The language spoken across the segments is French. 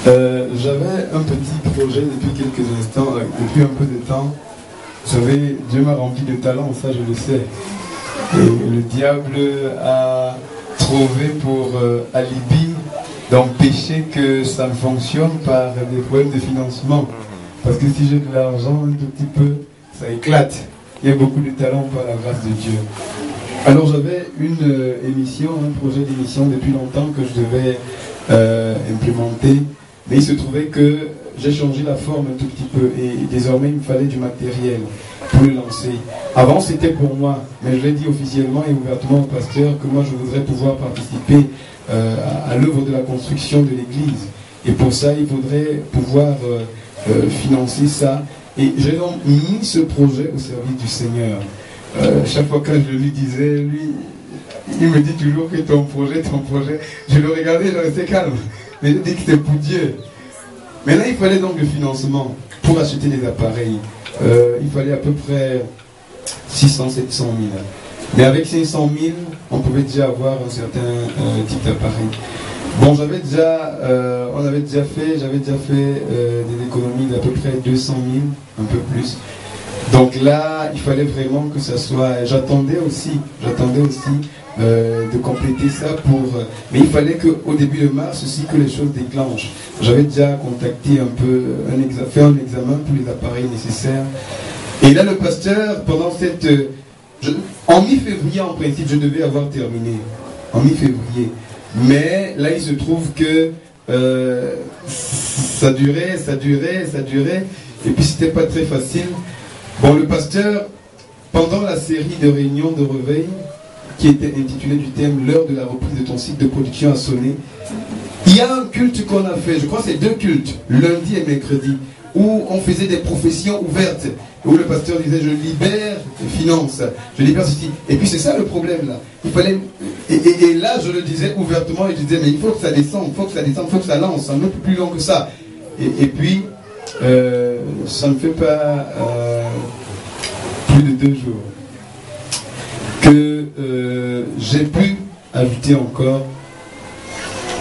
J'avais un petit projet depuis quelques instants, depuis un peu de temps. Vous savez, Dieu m'a rempli de talent, ça je le sais. Et le diable a trouvé pour alibi d'empêcher que ça ne fonctionne par des problèmes de financement. Parce que si j'ai de l'argent un tout petit peu, ça éclate. Il y a beaucoup de talent par la grâce de Dieu. Alors j'avais une émission, un projet d'émission depuis longtemps que je devais implémenter. Mais il se trouvait que j'ai changé la forme un tout petit peu et désormais il me fallait du matériel pour le lancer. Avant c'était pour moi, mais je l'ai dit officiellement et ouvertement au pasteur que moi je voudrais pouvoir participer à l'œuvre de la construction de l'église. Et pour ça il faudrait pouvoir financer ça. Et j'ai donc mis ce projet au service du Seigneur. Chaque fois que je lui disais, lui, il me dit toujours que ton projet, je le regardais, je restais calme. Mais je dis que c'était pour Dieu. Mais là, il fallait donc le financement pour acheter des appareils. Il fallait à peu près 600, 700 000. Mais avec 500 000, on pouvait déjà avoir un certain type d'appareil. Bon, j'avais déjà fait des économies d'à peu près 200 000, un peu plus. Donc là, il fallait vraiment que ça soit... J'attendais aussi de compléter ça pour... Mais il fallait qu'au début de mars aussi que les choses déclenchent. J'avais déjà contacté un peu, fait un examen pour les appareils nécessaires. Et là, le pasteur, pendant cette... en mi-février, en principe, je devais avoir terminé. En mi-février. Mais là, il se trouve que ça durait. Et puis, c'était pas très facile. Bon, le pasteur, pendant la série de réunions de réveil, qui était intitulée du thème « L'heure de la reprise de ton cycle de production a sonné », il y a un culte qu'on a fait, je crois que c'est 2 cultes, lundi et mercredi, où on faisait des professions ouvertes, où le pasteur disait « je libère les finances, je libère ceci ». Et puis c'est ça le problème là. Il fallait, et là je le disais ouvertement, et je disais « mais il faut que ça descende, il faut que ça lance, un peu plus long que ça ». Et puis, ça ne fait pas plus de 2 jours que j'ai pu ajouter encore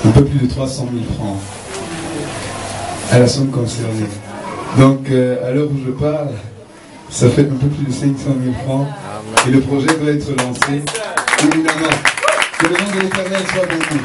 un peu plus de 300 000 francs à la somme concernée. Donc à l'heure où je parle, ça fait un peu plus de 500 000 francs et le projet doit être lancé évidemment. Que le nom de l'Éternel soit béni.